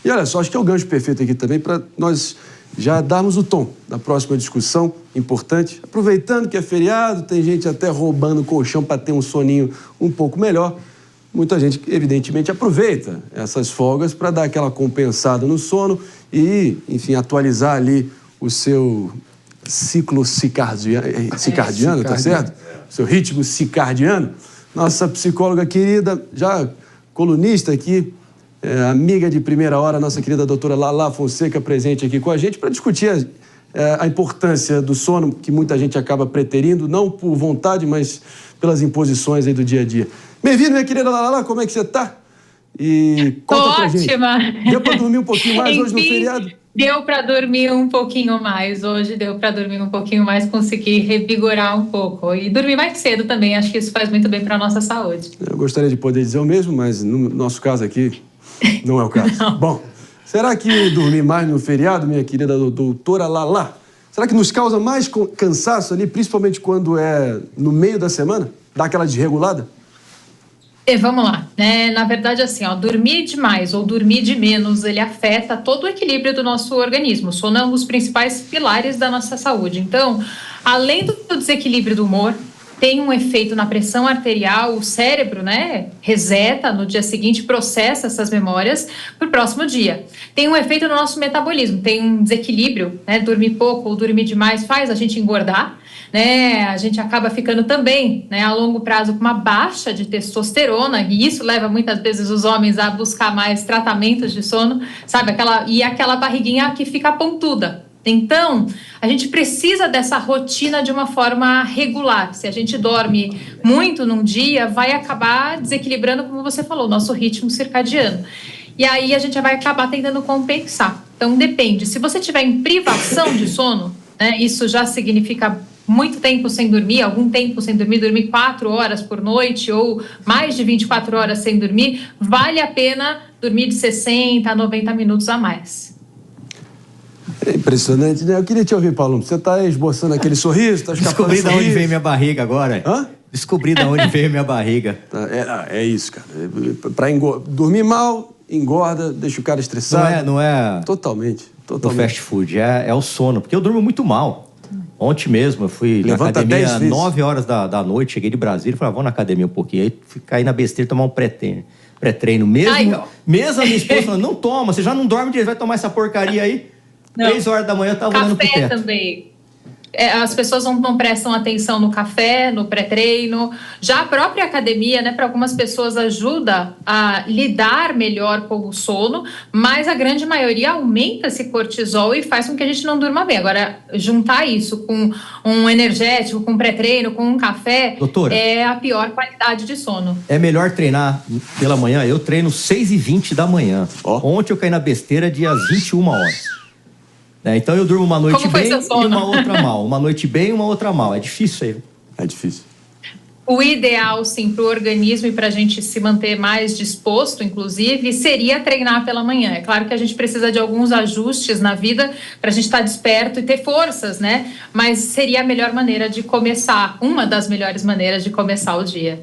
E olha só, acho que é o gancho perfeito aqui também para nós já darmos o tom da próxima discussão importante. Aproveitando que é feriado, tem gente até roubando o colchão para ter um soninho um pouco melhor. Muita gente, evidentemente, aproveita essas folgas para dar aquela compensada no sono e, enfim, atualizar ali o seu ciclo circadiano, tá certo? Seu ritmo circadiano. Nossa psicóloga querida, já colunista aqui, amiga de primeira hora, nossa querida doutora Lala Fonseca, presente aqui com a gente para discutir a importância do sono, que muita gente acaba preterindo, não por vontade, mas pelas imposições aí do dia a dia. Bem-vindo, minha querida Lala, como é que você tá? E conta pra gente. Ótima! Deu para dormir um pouquinho mais hoje no feriado? Deu para dormir um pouquinho mais. Hoje deu para dormir um pouquinho mais, conseguir revigorar um pouco. E dormir mais cedo também, acho que isso faz muito bem para a nossa saúde. Eu gostaria de poder dizer o mesmo, mas no nosso caso aqui, não é o caso. Não. Bom, será que dormir mais no feriado, minha querida doutora Lala, será que nos causa mais cansaço ali, principalmente quando é no meio da semana? Dá aquela desregulada? Vamos lá, né? Na verdade, assim, dormir demais ou dormir de menos, ele afeta todo o equilíbrio do nosso organismo. O sono é um dos principais pilares da nossa saúde. Então, além do desequilíbrio do humor, tem um efeito na pressão arterial, o cérebro, né, reseta no dia seguinte, processa essas memórias para o próximo dia. Tem um efeito no nosso metabolismo, tem um desequilíbrio, né, dormir pouco ou dormir demais faz a gente engordar, né, a gente acaba ficando também, né, a longo prazo com uma baixa de testosterona, e isso leva muitas vezes os homens a buscar mais tratamentos de sono, sabe, aquela barriguinha que fica pontuda. Então, a gente precisa dessa rotina de uma forma regular. Se a gente dorme muito num dia, vai acabar desequilibrando, como você falou, o nosso ritmo circadiano. E aí a gente vai acabar tentando compensar. Então, depende. Se você estiver em privação de sono, né, isso já significa muito tempo sem dormir, algum tempo sem dormir, dormir 4 horas por noite ou mais de 24 horas sem dormir, vale a pena dormir de 60 a 90 minutos a mais. É impressionante, né? Eu queria te ouvir, Paulo. Você está esboçando aquele sorriso, está escapando. Descobri de onde veio minha barriga agora. Hã? Descobri de onde veio minha barriga. É isso, cara. Dormir mal, engorda, deixa o cara estressado. Não é Totalmente. o fast food, é o sono. Porque eu durmo muito mal. Ontem mesmo eu fui na academia 9 horas da noite, cheguei de Brasília e falei, vamos na academia um pouquinho. Aí caí na besteira tomar um pré-treino. Mesmo a minha esposa falando, não toma, você já não dorme direito, vai tomar essa porcaria aí. Não. 3 horas da manhã eu tava olhando pro teto. Café também. As pessoas não prestam atenção no café, no pré-treino. Já a própria academia, né, para algumas pessoas ajuda a lidar melhor com o sono, mas a grande maioria aumenta esse cortisol e faz com que a gente não durma bem. Agora, juntar isso com um energético, com um pré-treino, com um café, doutora, é a pior qualidade de sono. É melhor treinar pela manhã? Eu treino 6h20 da manhã. Ontem eu caí na besteira de às 21 horas. Então eu durmo uma noite bem e uma outra mal. Uma noite bem e uma outra mal. É difícil aí. É difícil. O ideal, sim, para o organismo e para a gente se manter mais disposto, inclusive, seria treinar pela manhã. É claro que a gente precisa de alguns ajustes na vida para a gente estar desperto e ter forças, né? Mas seria a melhor maneira de começar, uma das melhores maneiras de começar o dia.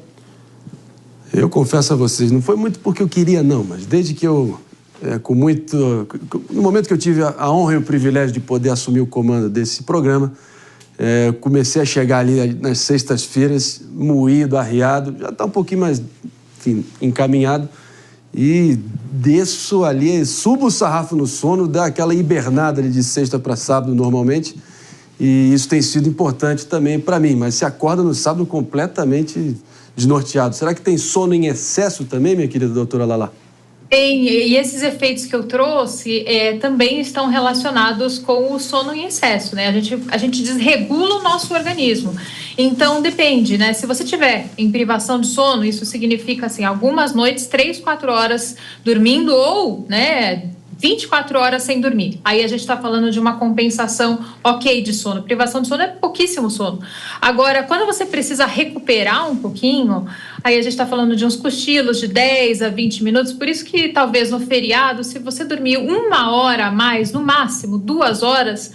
Eu confesso a vocês, não foi muito porque eu queria, não, mas desde que eu... no momento que eu tive a honra e o privilégio de poder assumir o comando desse programa, comecei a chegar ali nas sextas-feiras, moído, arriado, já está um pouquinho mais, enfim, encaminhado, e desço ali, subo o sarrafo no sono, dá aquela hibernada ali de sexta para sábado normalmente, e isso tem sido importante também para mim, mas se acorda no sábado completamente desnorteado. Será que tem sono em excesso também, minha querida doutora Lala? E esses efeitos que eu trouxe também estão relacionados com o sono em excesso, né? A gente desregula o nosso organismo. Então, depende, né? Se você tiver em privação de sono, isso significa, assim, algumas noites, 3, 4 horas dormindo ou, né, 24 horas sem dormir. Aí a gente está falando de uma compensação ok de sono. Privação de sono é pouquíssimo sono. Agora, quando você precisa recuperar um pouquinho, aí a gente está falando de uns cochilos de 10 a 20 minutos. Por isso que talvez no feriado, se você dormir 1 hora a mais, no máximo 2 horas,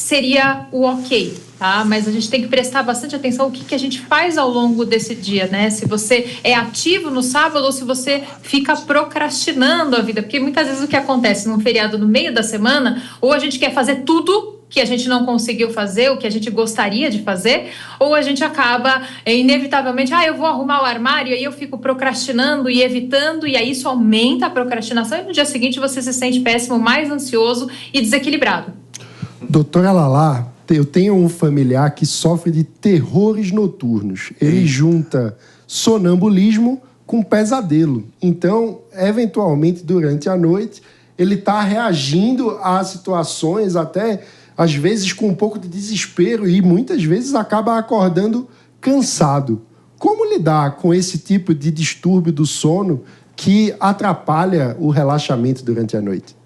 seria o ok, tá? Mas a gente tem que prestar bastante atenção ao que a gente faz ao longo desse dia, né? Se você é ativo no sábado ou se você fica procrastinando a vida. Porque muitas vezes o que acontece num feriado no meio da semana, ou a gente quer fazer tudo que a gente não conseguiu fazer, o que a gente gostaria de fazer, ou a gente acaba inevitavelmente, eu vou arrumar o armário, e aí eu fico procrastinando e evitando, e aí isso aumenta a procrastinação, e no dia seguinte você se sente péssimo, mais ansioso e desequilibrado. Doutora Lala, eu tenho um familiar que sofre de terrores noturnos. Ele junta sonambulismo com pesadelo. Então, eventualmente, durante a noite, ele está reagindo a situações até, às vezes, com um pouco de desespero e muitas vezes acaba acordando cansado. Como lidar com esse tipo de distúrbio do sono que atrapalha o relaxamento durante a noite?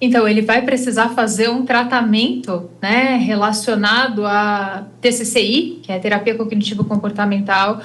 Então, ele vai precisar fazer um tratamento, né, relacionado a TCCI, que é a terapia cognitivo-comportamental,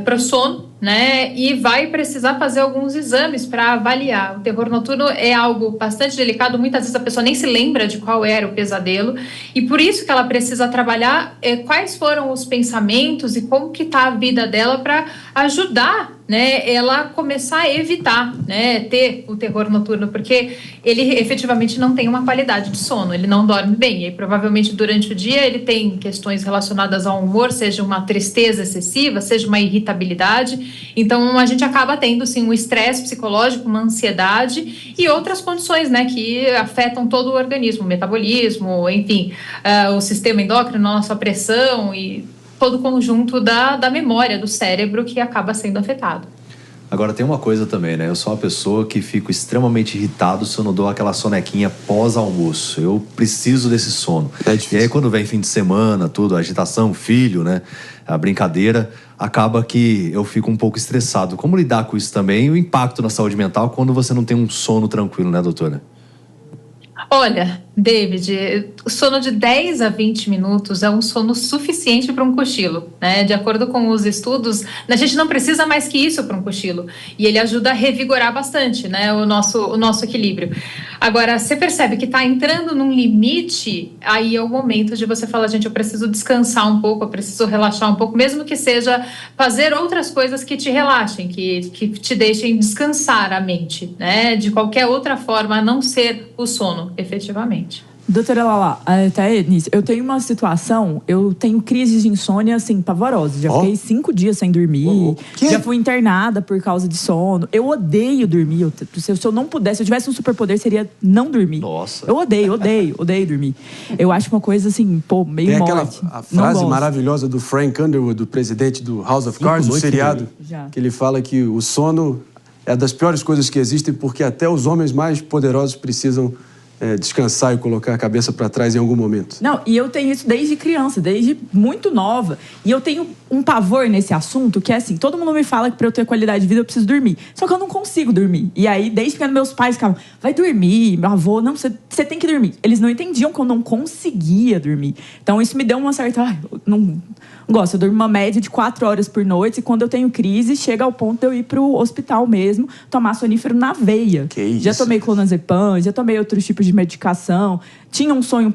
para o sono, né, e vai precisar fazer alguns exames para avaliar. O terror noturno é algo bastante delicado, muitas vezes a pessoa nem se lembra de qual era o pesadelo, e por isso que ela precisa trabalhar quais foram os pensamentos e como que está a vida dela para ajudar, né, ela começar a evitar, né, ter o terror noturno, porque ele efetivamente não tem uma qualidade de sono, ele não dorme bem, e aí, provavelmente durante o dia ele tem questões relacionadas ao humor, seja uma tristeza excessiva, seja uma irritabilidade, então a gente acaba tendo sim um estresse psicológico, uma ansiedade e outras condições, né, que afetam todo o organismo, o metabolismo, enfim, o sistema endócrino, a nossa pressão e todo o conjunto da memória do cérebro que acaba sendo afetado. Agora tem uma coisa também, né? Eu sou uma pessoa que fico extremamente irritado se eu não dou aquela sonequinha pós-almoço. Eu preciso desse sono. É difícil. E aí quando vem fim de semana, tudo, a agitação, filho, né? A brincadeira, acaba que eu fico um pouco estressado. Como lidar com isso também e o impacto na saúde mental quando você não tem um sono tranquilo, né, doutora? Olha, David, o sono de 10 a 20 minutos é um sono suficiente para um cochilo, né? De acordo com os estudos, a gente não precisa mais que isso para um cochilo. E ele ajuda a revigorar bastante, né, o nosso equilíbrio. Agora, você percebe que está entrando num limite, aí é o momento de você falar, gente, eu preciso descansar um pouco, eu preciso relaxar um pouco, mesmo que seja fazer outras coisas que te relaxem, que te deixem descansar a mente, né? De qualquer outra forma, a não ser o sono, efetivamente. Doutora Lala, até nisso, eu tenho uma situação, eu tenho crises de insônia, assim, pavorosas. Já fiquei 5 dias sem dormir, já fui internada por causa de sono. Eu odeio dormir. Se eu não pudesse, se eu tivesse um superpoder, seria não dormir. Nossa. Eu odeio dormir. Eu acho uma coisa, assim, meio Tem morte. A frase maravilhosa do Frank Underwood, do presidente do House of Cards, do seriado, que ele fala que o sono é das piores coisas que existem porque até os homens mais poderosos precisam descansar e colocar a cabeça para trás em algum momento. Não, e eu tenho isso desde criança, desde muito nova. E eu tenho um pavor nesse assunto, que é assim, todo mundo me fala que para eu ter qualidade de vida eu preciso dormir. Só que eu não consigo dormir. E aí, desde pequeno, meus pais ficavam, vai dormir, meu avô, não, você tem que dormir. Eles não entendiam que eu não conseguia dormir. Então, isso me deu uma certa... não gosto, eu durmo uma média de 4 horas por noite, e quando eu tenho crise, chega ao ponto de eu ir pro hospital mesmo, tomar sonífero na veia. Que isso? Já tomei clonazepam, já tomei outros tipos de medicação, tinha um sono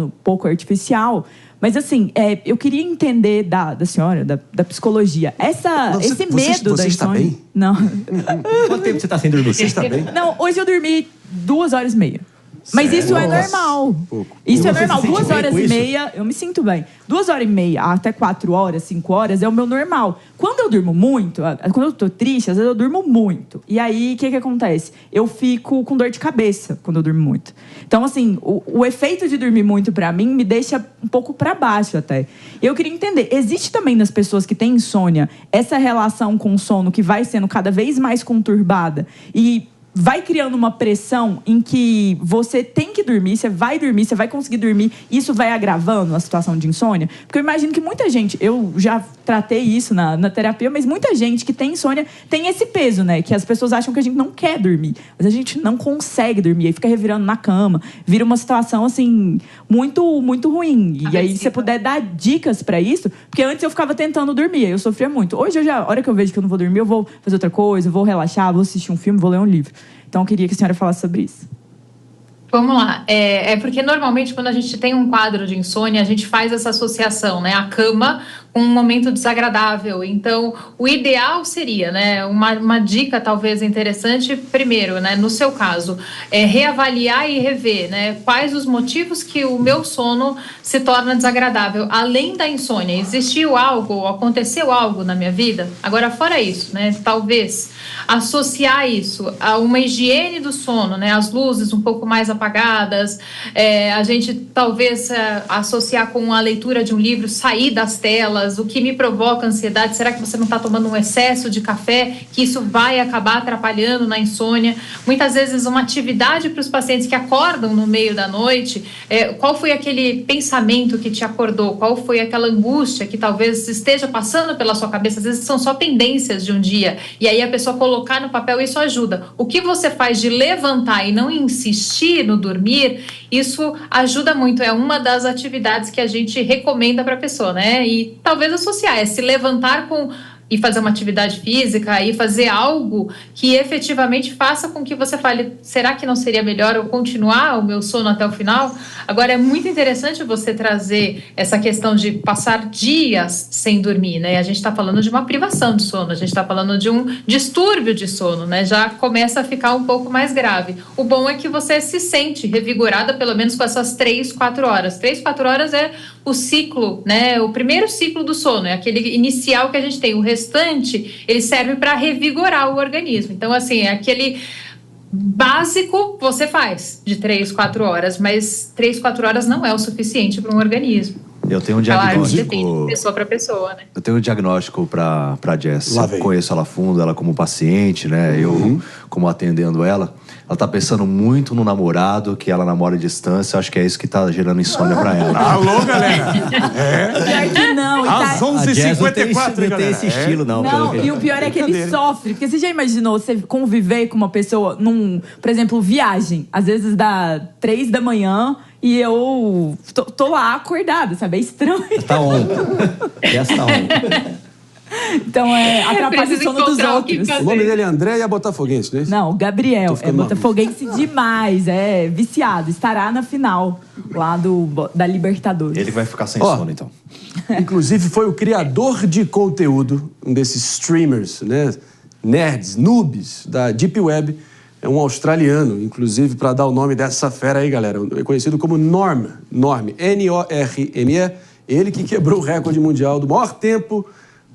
um pouco artificial, mas assim, eu queria entender da senhora, da psicologia, esse medo da insônia. Você está bem? Não. Quanto tempo você está sem dormir? Você está bem? Não, hoje eu dormi 2h30. Mas Sério? isso é normal. Pouco. Isso é Você normal. se sente 2h30, eu me sinto bem. 2h30 até 4 horas, 5 horas é o meu normal. Quando eu durmo muito, quando eu tô triste, às vezes eu durmo muito. E aí, o que acontece? Eu fico com dor de cabeça quando eu durmo muito. Então, assim, o efeito de dormir muito pra mim me deixa um pouco pra baixo até. E eu queria entender, existe também nas pessoas que têm insônia essa relação com o sono que vai sendo cada vez mais conturbada e vai criando uma pressão em que você tem que dormir, você vai conseguir dormir, e isso vai agravando a situação de insônia? Porque eu imagino que muita gente, eu já tratei isso na terapia, mas muita gente que tem insônia tem esse peso, né? Que as pessoas acham que a gente não quer dormir, mas a gente não consegue dormir, aí fica revirando na cama, vira uma situação, assim, muito, muito ruim. E aí, se você puder dar dicas pra isso, porque antes eu ficava tentando dormir, aí eu sofria muito. Hoje, a hora que eu vejo que eu não vou dormir, eu vou fazer outra coisa, vou relaxar, vou assistir um filme, vou ler um livro. Então, eu queria que a senhora falasse sobre isso. Vamos lá. É porque normalmente quando a gente tem um quadro de insônia, a gente faz essa associação, né? A cama com um momento desagradável. Então, o ideal seria, né? Uma dica talvez interessante, primeiro, né? No seu caso, reavaliar e rever, né? Quais os motivos que o meu sono se torna desagradável. Além da insônia, existiu algo, aconteceu algo na minha vida? Agora, fora isso, né? Talvez associar isso a uma higiene do sono, né? As luzes um pouco mais apagadas, a gente talvez associar com a leitura de um livro, sair das telas, o que me provoca ansiedade, será que você não está tomando um excesso de café, que isso vai acabar atrapalhando na insônia? Muitas vezes uma atividade para os pacientes que acordam no meio da noite, qual foi aquele pensamento que te acordou, qual foi aquela angústia que talvez esteja passando pela sua cabeça, às vezes são só pendências de um dia, e aí a pessoa colocar no papel, isso ajuda. O que você faz de levantar e não insistir no dormir, isso ajuda muito, é uma das atividades que a gente recomenda para a pessoa, né? E talvez associar, se levantar e fazer uma atividade física e fazer algo que efetivamente faça com que você fale, será que não seria melhor eu continuar o meu sono até o final? Agora, é muito interessante você trazer essa questão de passar dias sem dormir, né? A gente está falando de uma privação de sono, a gente está falando de um distúrbio de sono, né? Já começa a ficar um pouco mais grave. O bom é que você se sente revigorada pelo menos com essas 3-4 horas. 3-4 horas é o ciclo, né? O primeiro ciclo do sono, é aquele inicial que a gente tem. O restante, ele serve para revigorar o organismo. Então, assim, é aquele básico você faz de 3-4 horas, mas 3-4 horas não é o suficiente para um organismo. Eu tenho um diagnóstico. Claro, depende de pessoa para pessoa, né? Eu tenho um diagnóstico para Jess. Eu conheço ela a fundo, ela como paciente, né? Eu como atendendo ela. Ela tá pensando muito no namorado, que ela namora à distância. Acho que é isso que tá gerando insônia pra ela. Alô, galera! Pior que não. Às 11h54, não tem esse estilo, não. Não, e o pior é que ele sofre. Porque você já imaginou você conviver com uma pessoa por exemplo, viagem. Às vezes dá 3 da manhã e eu tô lá acordada, sabe? É estranho. Tá on. Essa tá on. Então, atrapalha o sono dos outros. O nome dele é André e é botafoguense, não é isso? Não, Gabriel. É botafoguense demais. É viciado. Estará na final lá da Libertadores. Ele vai ficar sem sono, então. Inclusive, foi o criador de conteúdo, um desses streamers, né? Nerds, noobs da Deep Web. É um australiano, inclusive, para dar o nome dessa fera aí, galera. É conhecido como Norm, N-O-R-M-E. Ele que quebrou o recorde mundial do maior tempo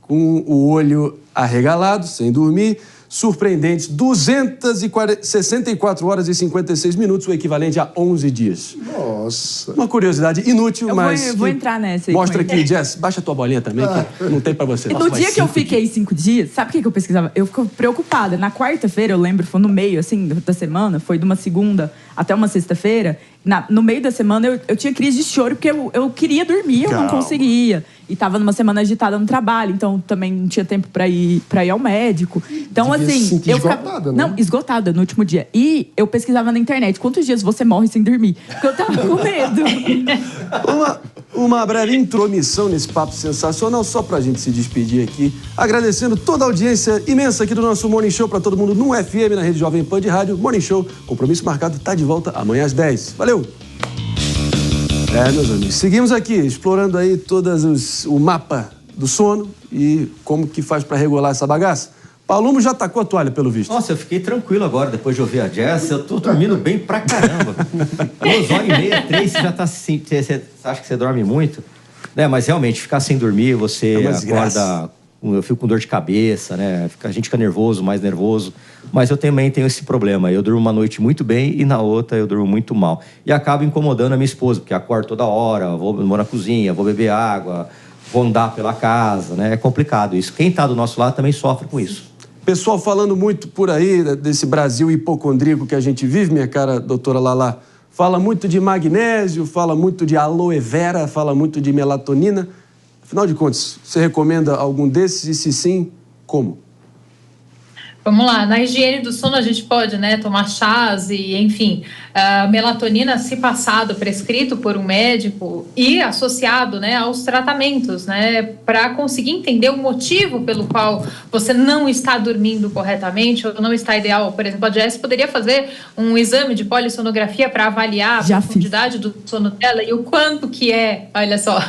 com o olho arregalado, sem dormir. Surpreendentes 264 horas e 56 minutos, o equivalente a 11 dias. Nossa. Uma curiosidade inútil, mas eu vou entrar nessa aí. Mostra aqui, Jess, baixa tua bolinha também, que não tem pra você. No dia que eu fiquei 5 dias, sabe o que eu pesquisava? Eu fico preocupada. Na quarta-feira, eu lembro, foi no meio, assim, da semana, foi de uma segunda até uma sexta-feira. No meio da semana, eu tinha crise de choro, porque eu queria dormir, eu não conseguia. E tava numa semana agitada no trabalho, então também não tinha tempo pra ir ao médico. Então, assim, eu esgotada, né? Não, esgotada no último dia. E eu pesquisava na internet, quantos dias você morre sem dormir? Porque eu tava com medo. Uma breve intromissão nesse papo sensacional, só pra gente se despedir aqui. Agradecendo toda a audiência imensa aqui do nosso Morning Show pra todo mundo no FM, na Rede Jovem Pan de Rádio. Morning Show, compromisso marcado, tá de volta amanhã às 10. Valeu! Meus amigos, seguimos aqui explorando aí o mapa do sono e como que faz pra regular essa bagaça. Palumbo já tacou a toalha, pelo visto. Nossa, eu fiquei tranquilo agora, depois de ouvir a Jess. Eu tô dormindo bem pra caramba. 2h30, 3, você já tá assim... Você acha que você dorme muito? Mas realmente, ficar sem dormir, você acorda... Eu fico com dor de cabeça, né? A gente fica nervoso, mais nervoso. Mas eu também tenho esse problema. Eu durmo uma noite muito bem e na outra eu durmo muito mal. E acabo incomodando a minha esposa, porque acordo toda hora, vou na cozinha, vou beber água, vou andar pela casa, né? É complicado isso. Quem tá do nosso lado também sofre com isso. Pessoal falando muito por aí desse Brasil hipocondríaco que a gente vive, minha cara doutora Lala. Fala muito de magnésio, fala muito de aloe vera, fala muito de melatonina. Afinal de contas, você recomenda algum desses? E se sim, como? Vamos lá, na higiene do sono a gente pode, né, tomar chás e, enfim, melatonina, se passado, prescrito por um médico e associado, né, aos tratamentos, né, para conseguir entender o motivo pelo qual você não está dormindo corretamente ou não está ideal. Por exemplo, a Jess poderia fazer um exame de polissonografia para avaliar a profundidade do sono dela e o quanto que é, olha só,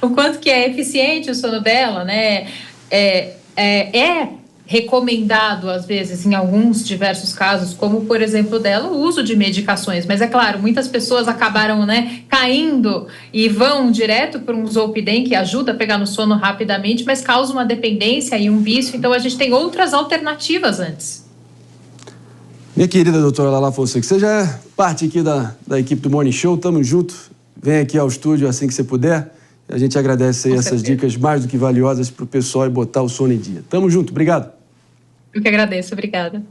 o quanto que é eficiente o sono dela, né, é recomendado, às vezes, em alguns diversos casos, como, por exemplo, dela, o uso de medicações. Mas, é claro, muitas pessoas acabaram, né, caindo e vão direto para um Zolpidem, que ajuda a pegar no sono rapidamente, mas causa uma dependência e um vício. Então, a gente tem outras alternativas antes. Minha querida doutora Lala Fonseca, você já é parte aqui da equipe do Morning Show, tamo junto. Vem aqui ao estúdio assim que você puder. A gente agradece aí essas dicas mais do que valiosas para o pessoal e botar o sono em dia. Tamo junto, obrigado. Eu que agradeço, obrigada.